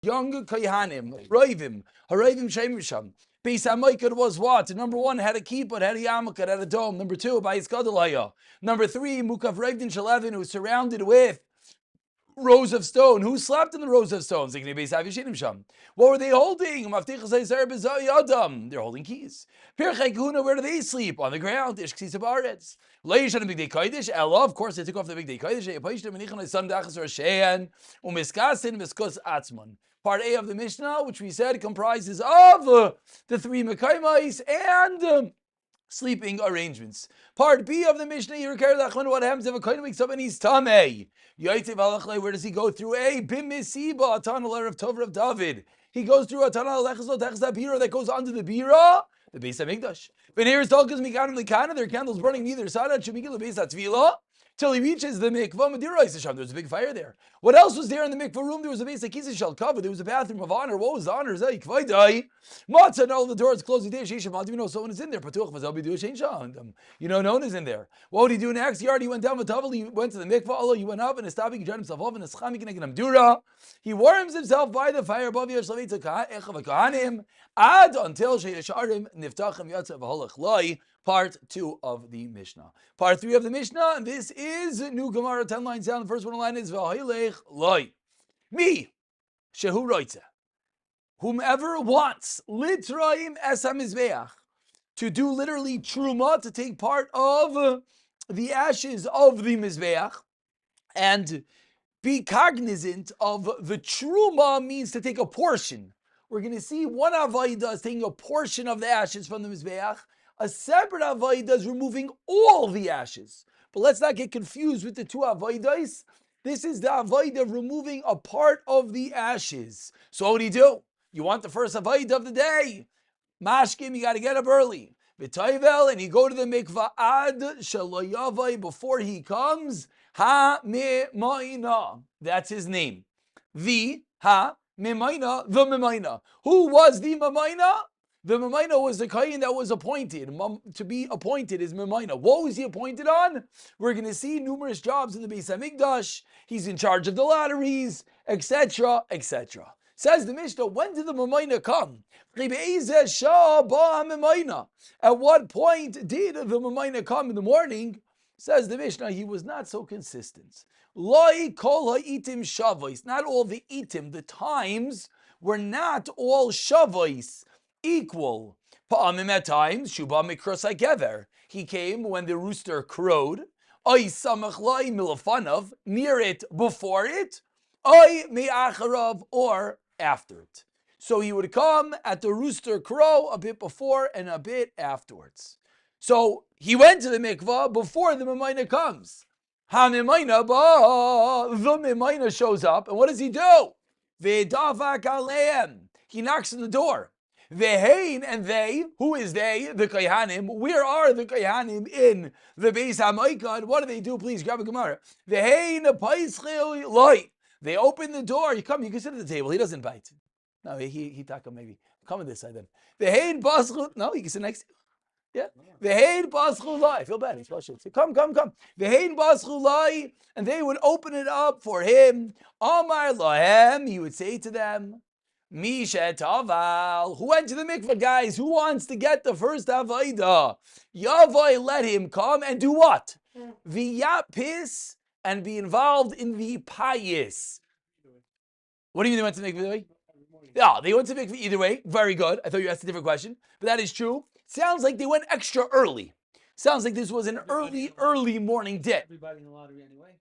young Kohanim, Harayvim Shemisham. Beis HaMikdash was what? Number one, had a kippah, had a yarmulke, had a dome. Number two, Bayis Gadol. Number three, Mukav Revdin Shalevin, who was surrounded with rows of stone. Who slept in the rows of stones? What were they holding? They're holding keys. Where do they sleep? On the ground. Of course, they took off the big day Kodesh. Part A of the Mishnah, which we said comprises of the three Mekaimais and sleeping arrangements. Part B of the Mishnah, what happens if a kohen wakes up and he's tamei? Where does he go through? A bimisiba, atan letter of Tover of David. He goes through atan bira that goes onto the bira, the Beis Hamikdash. But here is talking mikanim likana. There are candles burning on either side. Shemigil Beis Hatvila. Till he reaches the mikvah, there's a big fire there. What else was there in the mikvah room? There was a basic kizishal cover. There was a bathroom of honor. What was the honor? Matzah, and all the doors closed. You know someone is in there. You know, no one is in there. What would he do next? He already went down with Tavel. He went to the mikvah. Allah, he went up and he dried himself off and he warms himself by the fire above Ad until Sheyasharim Niftachim Yatzav Halach Loi. Part 2 of the Mishnah. Part 3 of the Mishnah, and this is New Gemara, 10 lines down. The first one line is V'hailech Loi. Me, Shehu Roitze. Whomever wants, Litraim Es HaMizbeach, to do literally Truma, to take part of the ashes of the Mizbeach, and be cognizant of the Truma means to take a portion. We're going to see one Avaida is taking a portion of the ashes from the Mizbeach. A separate Avaida is removing all the ashes. But let's not get confused with the two Avaidas. This is the Avaida of removing a part of the ashes. So what do you do? You want the first Avaida of the day. Mashkim, you got to get up early. V'tayvel, and you go to the mikvah ad shalayavai before he comes. Ha-me-maina. That's his name. The ha-me-maina, the me-maina. Who was the me-maina? The Memaina was the Kayin that was appointed. To be appointed is Memaina. What was he appointed on? We're going to see numerous jobs in the Beis Hamikdash. He's in charge of the lotteries, etc., etc. Says the Mishnah, when did the Memaina come? At what point did the Memaina come in the morning? Says the Mishnah, he was not so consistent. Loi kol ha'itim shavos. Not all the itim, the times, were not all shavos. Equal. Pa'amim at times, Shuba Mikrosai Gever. He came when the rooster crowed. Oy Samachlai Milafanav, near it, before it. Oy Me'acharav, or after it. So he would come at the rooster crow a bit before and a bit afterwards. So he went to the mikvah before the Memaina comes. Ha-Memaina ba, the Memaina shows up, and what does he do? Ve'davak aleim. He knocks on the door. Ve'hein, and they, who is they? The Kohanim. Where are the Kohanim in the Beis HaMikdash? What do they do? Please grab a Gemara. Ve'hein paischil loi. They open the door. You come, you can sit at the table. He doesn't bite. No, he taka maybe. Come on this side then. Ve'hein paschil. No, you can sit next to you. Yeah. Ve'hein paschil loi. I feel bad. He's flushing. Come. Ve'hein paschil loi. And they would open it up for him. Amar lahem. He would say to them, Misha Taval, who went to the mikvah, guys? Who wants to get the first Avaida? Yavai, let him come and do what? V'yapis, and be involved in the payis. What do you mean they went to the mikvah? Yeah, they went to the mikvah either way. Very good. I thought you asked a different question, but that is true. Sounds like they went extra early. Sounds like this was an early morning dip. Everybody in the lottery anyway.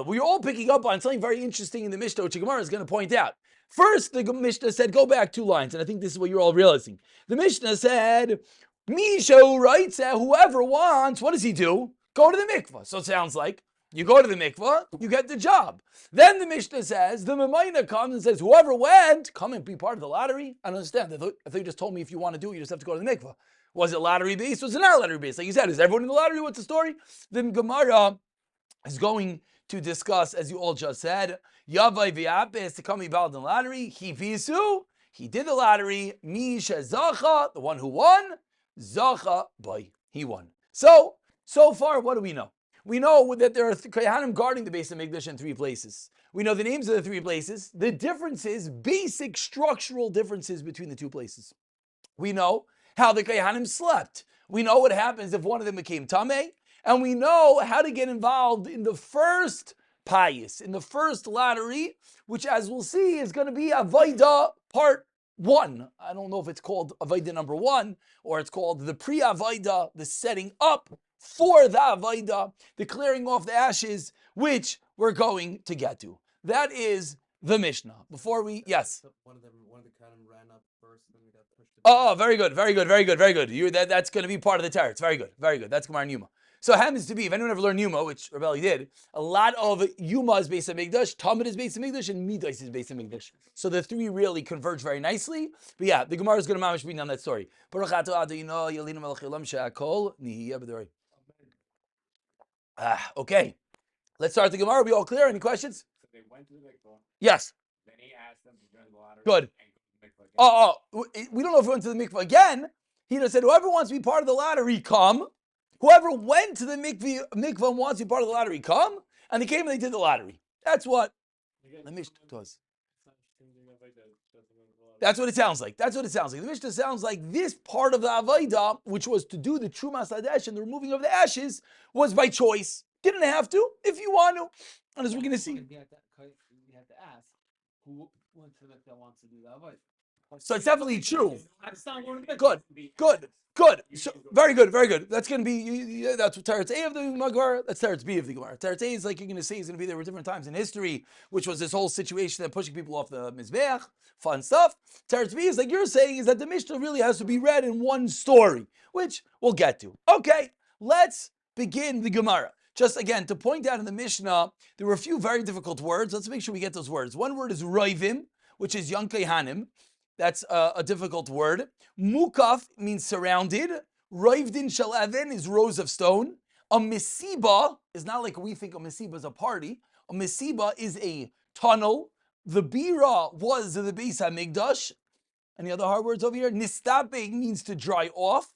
We're all picking up on something very interesting in the Mishnah, which Gemara is going to point out. First, the Mishnah said, go back 2 lines, and I think this is what you're all realizing. The Mishnah said, Misho writes that whoever wants, what does he do? Go to the mikvah. So it sounds like you go to the mikvah, you get the job. Then the Mishnah says, the Memaina comes and says, whoever went, come and be part of the lottery. I don't understand. I thought you just told me if you want to do it, you just have to go to the mikvah. Was it lottery based? Was it not lottery based? Like you said, is everyone in the lottery? What's the story? Then Gemara is going to discuss, as you all just said, Yavai v'yapes to come about in the lottery. He visu, he did the lottery. Misha zacha, the one who won, zacha boy, he won. So far, what do we know? We know that there are Kohanim guarding the Beis Hamikdash in 3 places. We know the names of the 3 places, the differences, basic structural differences between the 2 places. We know how the Kohanim slept. We know what happens if one of them became Tameh. And we know how to get involved in the first pious, in the first lottery, which, as we'll see, is going to be Avodah part 1. I don't know if it's called Avodah number 1 or it's called the pre-Avodah, the setting up for the Avodah, the clearing off the ashes, which we're going to get to. That is the Mishnah. Before we, yes. One of the kind of ran up first, and then we got pushed. Oh, very good, very good, very good, very good. That's going to be part of the teretz. Very good, very good. That's Gemara and Yuma. So it happens to be, if anyone ever learned Yuma, which Rebelli did, a lot of Yuma is based on Mikdash, Tamid is based on Mikdash, and Midas is based on Mikdash. So the 3 really converge very nicely. But yeah, the Gemara is going to mamish bring down that story. Okay, let's start the Gemara. Are we all clear? Any questions? So they went to the mikvah. Yes. Then he asked them to join the lottery. Good. And go to the mikvah again. We don't know if he went to the mikvah again. He just said, whoever wants to be part of the lottery, come. Whoever went to the mikvah and wants to be part of the lottery, come. And they came and they did the lottery. That's what the Mishnah does. That's what it sounds like. That's what it sounds like. The Mishnah sounds like this part of the Avodah, which was to do the Trumas Hadesh and the removing of the ashes, was by choice. Didn't have to, if you want to. And as we're going to see. You have to ask who went to that wants to do the avodah. So it's definitely true. That's not one of the Good. So, very good, very good. That's going to be, that's what Teretz A of the Gemara, that's Teretz B of the Gemara. Teretz A is like you're going to say is going to be there were different times in history, which was this whole situation that pushing people off the Mizbeach, fun stuff. Teretz B is like you're saying is that the Mishnah really has to be read in one story, which we'll get to. Okay, let's begin the Gemara. Just again, to point out in the Mishnah, there were a few very difficult words. Let's make sure we get those words. One word is Roivim, which is Young Kehanim. That's a difficult word. Mukaf means surrounded. Roivdin shel even is rows of stone. A mesiba is not like we think a mesiba is a party. A mesiba is a tunnel. The bira was the Beis Hamikdash. Any other hard words over here? Nistapeg means to dry off.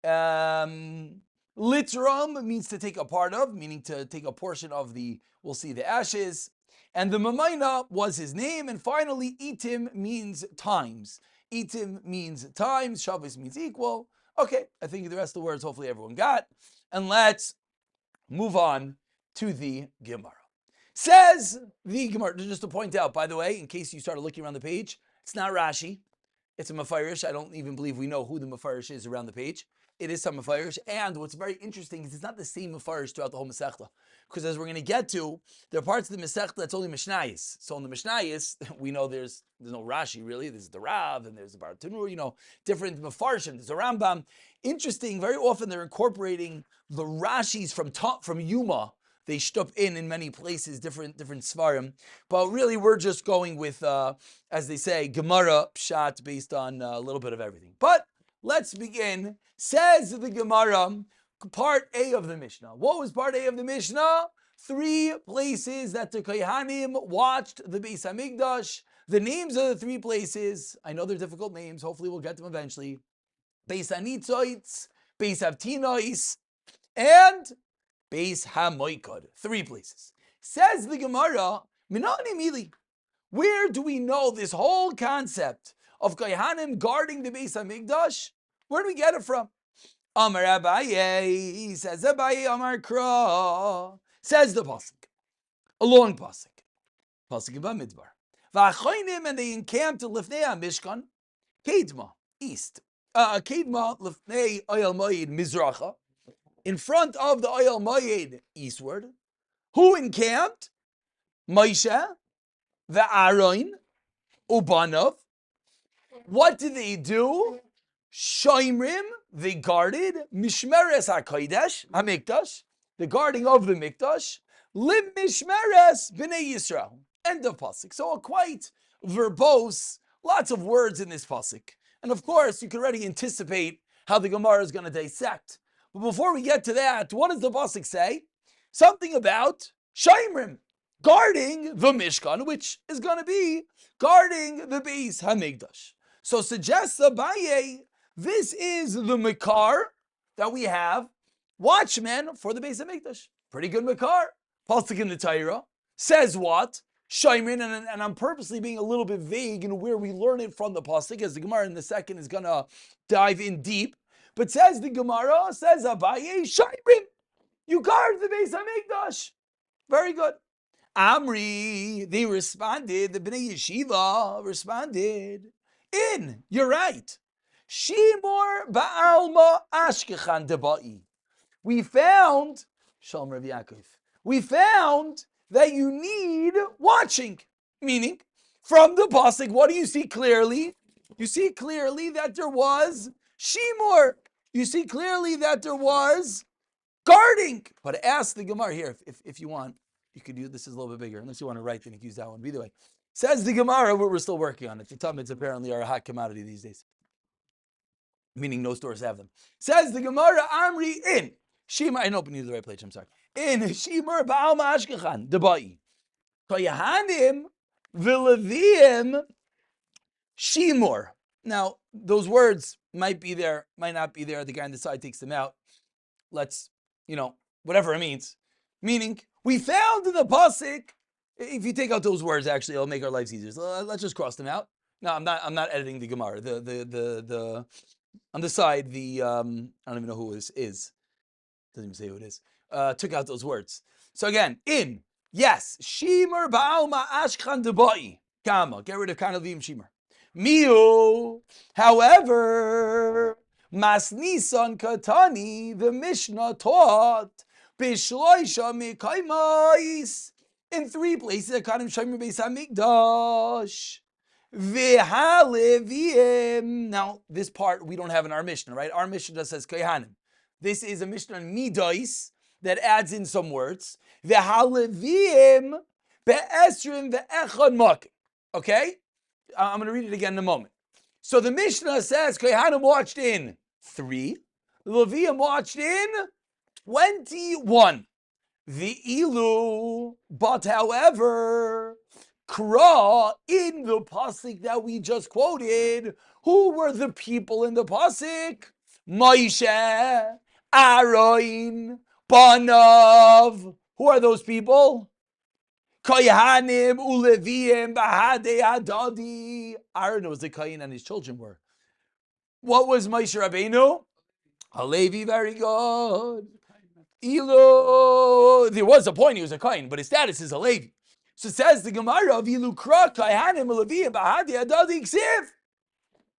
Litram means to take a part of, meaning to take a portion of the, we'll see, the ashes. And the Mamaina was his name. And finally, Itim means times. Itim means times. Shabbos means equal. Okay, I think the rest of the words hopefully everyone got. And let's move on to the Gemara. Says the Gemara, just to point out, by the way, in case you started looking around the page, it's not Rashi. It's a Mefarish. I don't even believe we know who the Mefarish is around the page. It is some Mefarish. And what's very interesting is it's not the same Mefarish throughout the whole Mesechtah. Because as we're going to get to, there are parts of the Mesechtah that's only Mishnayis. So in the Mishnayis, we know there's no Rashi really. There's the Rav and there's the Baratunur, different Mefarshim. There's a Rambam. Interesting, very often they're incorporating the Rashis from Yuma. They shtup in many places, different Svarim. But really, we're just going with, as they say, Gemara Pshat based on a little bit of everything. But let's begin. Says the Gemara, part A of the Mishnah. What was part A of the Mishnah? 3 places that the Kohanim watched the Beis Hamikdash. The names of the 3 places, I know they're difficult names. Hopefully we'll get them eventually. Beis Hanitzoitz, Beis Havtinois, and Beis HaMoikod. 3 places. Says the Gemara, Minani Mili. Where do we know this whole concept of Kohanim guarding the Beis Hamikdash? Where do we get it from? Amar Abaye, says Abaye, Amar Kra, says the pasuk, a long pasuk, pasuk about Midbar. V'achoinim, and they encamped lifnei Mishkan, Kedma, east, Kedma lifnei Oyel Moed Mizracha, in front of the Oyel Moed eastward. Who encamped? Moshe, Aaron, Ubanov. What did they do? Shoimrim, they guarded. Mishmeres HaKodesh, HaMikdash, the guarding of the Mikdash. Lim Mishmeres B'nei Yisrael. End of pasuk. So a quite verbose, lots of words in this pasuk. And of course, you can already anticipate how the Gemara is going to dissect. But before we get to that, what does the pasuk say? Something about Shoimrim, guarding the Mishkan, which is going to be guarding the Beis Hamikdash. So suggests Abaye, this is the Makar that we have watchmen for the Beis Hamikdash. Pretty good makar. Pasuk in the Torah says what? Shaimin, and I'm purposely being a little bit vague in where we learn it from the pasuk, as the Gemara in the second is gonna dive in deep. But says the Gemara, says Abaye, Shaimin, you guard the Beis Hamikdash. Very good. Amri, they responded, the Bnei Yeshiva responded, you're right. Shimur ba'alma ashkechan deba'i. We found, Shalom Rav Yaakov, we found that you need watching. Meaning, from the pasuk, what do you see clearly? You see clearly that there was shimur. You see clearly that there was guarding. But ask the Gemara here, if you want, you could use this is a little bit bigger. Unless you want to write, then you can use that one. But either way, says the Gemara, we're still working on it. The Tamids apparently are a hot commodity these days. Meaning no stores have them. Says the Gemara, Amri in Shima. I didn't open you the right place. I'm sorry. In Shimur ba'alma ashkechan deba'i. Koyahanim v'leviim shimur. Now those words might be there, might not be there. The guy on the side takes them out. Let's, whatever it means. Meaning, we found in the pasuk. If you take out those words, actually, it'll make our lives easier. So let's just cross them out. No, I'm not editing the Gemara. The on the side, I don't even know who it is. Doesn't even say who it is. Took out those words. So again, yes, Shimer ba'alma ashkhan deba'i. Kama, get rid of kanavim Shimer. Miu, however, Masnisan Katani, the Mishnah taught, Bishloisha Mikaimais, in 3 places, Akanim Shaimer Beis HaMikdash. V'halevim. Now, this part we don't have in our Mishnah, right? Our Mishnah just says Kohanim. This is a Mishnah on Midais that adds in some words. V'halevim be'esrim ve'echad makim. Okay? I'm going to read it again in a moment. So the Mishnah says Kohanim watched in 3. Levium watched in 21. The ilu, but however, Kra, in the pasuk that we just quoted, who were the people in the pasuk? Moshe, Aaron, Banav. Who are those people? Kohanim, Uleviim, Bahadei Adadi. Aaron was the Kohen and his children were. What was Moshe Rabbeinu? A Levi, very good. Ilu, there was a point he was a Kohen, but his status is a Levi. So says the Gemara of Ilu Kra, Kohanim, Uleviim, Bahadei Adadi, Ksiv.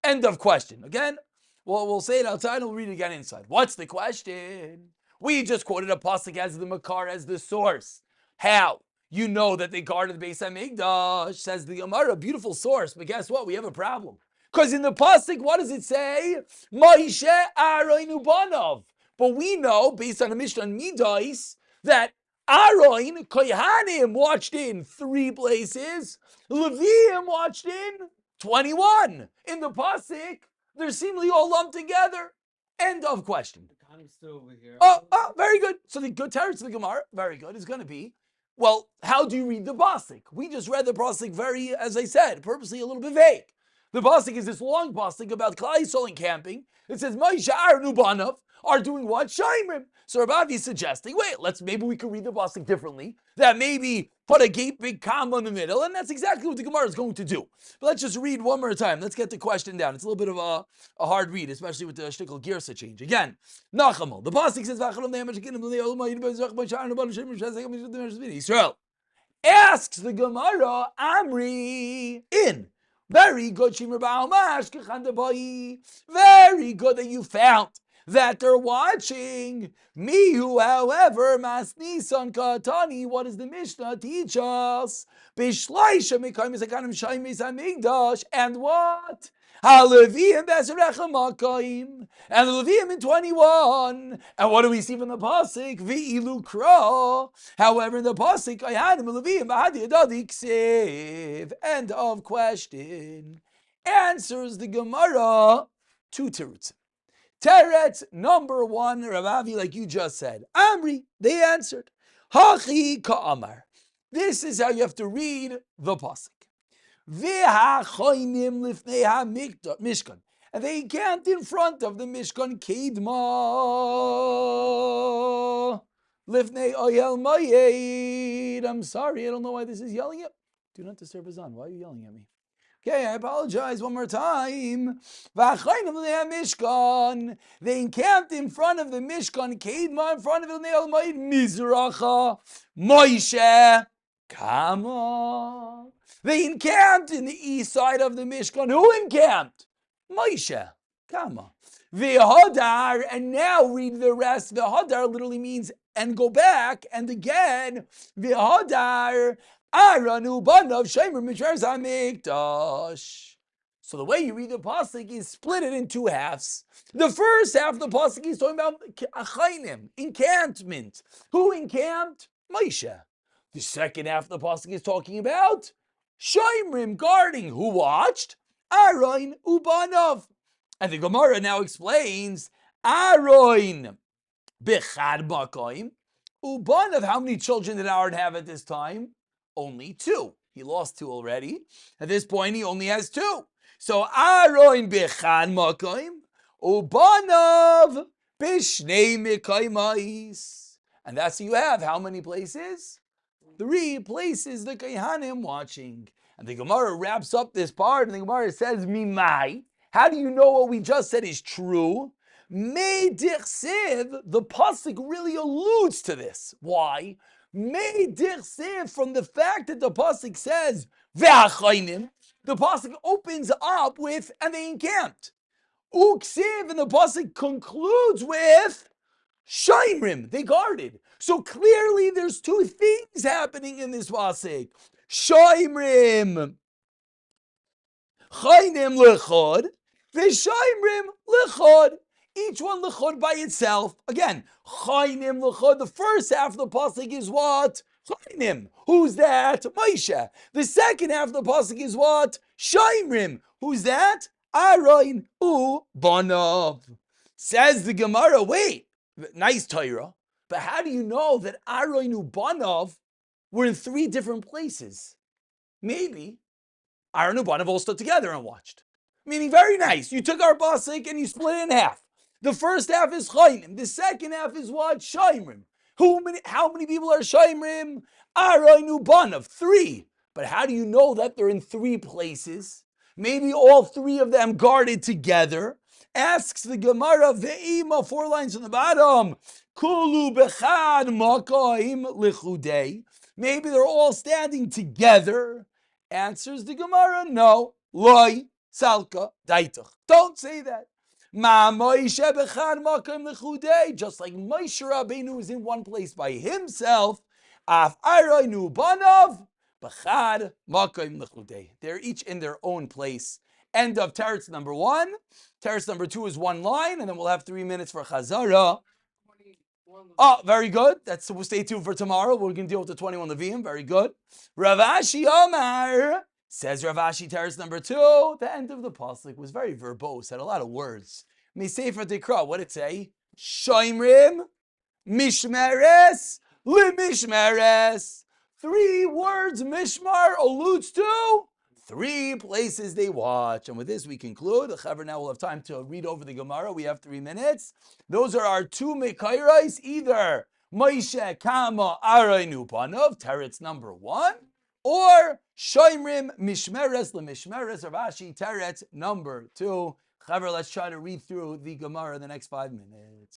End of question. Again, we'll say it outside and we'll read it again inside. What's the question? We just quoted a pasuk as the Makar, as the source. How? You know that they guarded the Beis HaMikdash, says the Gemara, beautiful source, but guess what? We have a problem. Because in the pasuk, what does it say? Moshe Aaron Ubanav. But we know, based on the Mishnah on Midais, that Aaron, Kohanim, watched in 3 places. Leviim watched in 21. In the pasuk, they're seemingly all lumped together. End of question. I'm still over here. Oh, very good. So the good teretz of the Gemara, very good, is going to be, well, how do you read the pasuk? We just read the pasuk very, as I said, purposely a little bit vague. The pasuk is this long pasuk about Klal Yisrael and camping. It says, Moshe Aaron Ubanav are doing what? Shaimrim. So Rabbi is suggesting, maybe we could read the pasuk differently. That maybe put a big comma in the middle, and that's exactly what the Gemara is going to do. But let's just read one more time. Let's get the question down. It's a little bit of a hard read, especially with the shtickle girsa change. Again, Nachamol. The pasuk says, Israel asks the Gemara, Amri, in. Very good, Shimur Ba'almash, very good that you found that they're watching. Me, who, however, Masnisan Katani, what does the Mishnah teach us? Bishloisha Mekayim Zakanim Shaimis Hamikdash, and what? Haleviim Beserecha Makayim, and the Leviim in 21. And what do we see from the pasuk? V'ilu Kra. However, in the pasuk, Kohanim Leviim Bahadi Adadi Ksiv. End of question. Answers the Gemara 2 terutzim. Teretz number 1, Rav Avi, like you just said. Amri, they answered. Hachi ka'amar. This is how you have to read the pasuk. V'ha'choinim lifnei ha'mishkan. and they encamped in front of the Mishkan Kedma. Lifnei Oyel Mayed. I'm sorry, I don't know why this is yelling at me. Do not disturb Azan. Why are you yelling at me? Okay, I apologize one more time. Mishkan. They encamped in front of the Mishkan Kedma, in front of the Neil Mayed Mizracha. Moshe. Kama. They encamped in the east side of the Mishkan. Who encamped? Moshe. Kama. V'hadar, and now read the rest. V'hadar literally means and go back, and again, v'hadar, Aranu banav shemer mishmeres hamikdash. So the way you read the pasuk is split it in two halves. The first half of the pasuk is talking about achainim, encampment. Who encamped? Moshe. The second half of the pasuk is talking about Shomrim, guarding. Who watched? Aaron ubanav. And the Gemara now explains Aaron bechad makoim ubanav. How many children did Aaron have at this time? Only two. He lost two already. At this point, he only has two. So Aaron bechad makoim ubanav bishnei mikaymais. And that's you have how many places? 3 places the Kohanim watching. And the Gemara wraps up this part, and the Gemara says, Mimai. How do you know what we just said is true? Me dichsiv, the pasuk really alludes to this. Why? Me dichsiv, from the fact that the pasuk says, Ve'achainim, the pasuk opens up with, and they encamped. Uksiv, and the pasuk concludes with, Shomrim, they guarded. So clearly there's two things happening in this pasuk. Shomrim, Chainim lechod, v'Shomrim lechod. Each one lechod by itself. Again, Chainim lechod. The first half of the pasuk is what? Chainim. Who's that? Moshe. The second half of the pasuk is what? Shomrim. Who's that? Aaron ubanav. Says the Gemara, wait. Nice Torah, but how do you know that Aaron ubanav were in 3 different places? Maybe Aaron ubanav all stood together and watched. Meaning, very nice. You took our pasuk and you split it in half. The first half is Chainim. The second half is what? Shomrim. How many people are Shomrim? Aaron ubanav, 3. But how do you know that they're in 3 places? Maybe all 3 of them guarded together. Asks the Gemara, Ve'ima, 4 lines on the bottom, Kulu bechad makoim lichudei. Maybe they're all standing together. Answers the Gemara, no. Loi, salka, daitach. Don't say that. Ma Moshe bechad makoim lichudei. Just like Moshe Rabbeinu is in one place by himself, af Aaron ubanav, bechad makoim lichudei. They're each in their own place. End of teretz number 1. Teretz number 2 is 1 line, and then we'll have 3 minutes for Chazara. Oh, very good. So we'll stay tuned for tomorrow. We're going to deal with the 21 Levium. Very good. Rav Ashi Omar, says Rav Ashi, teretz number 2. The end of the pasuk was very verbose, had a lot of words. Mesefer Tikra, what did it say? Shomrim, Mishmeres, Limishmeres. 3 words Mishmar alludes to 3 places they watch. And with this we conclude. The Chaver now will have time to read over the Gemara. We have 3 minutes. Those are our 2 Mekairais, either Moshe Kama Aaron ubanav, teretz number 1, or Shomrim Mishmeres LeMishmeres Rav Ashi, teretz number 2. Chaver, let's try to read through the Gemara in the next 5 minutes.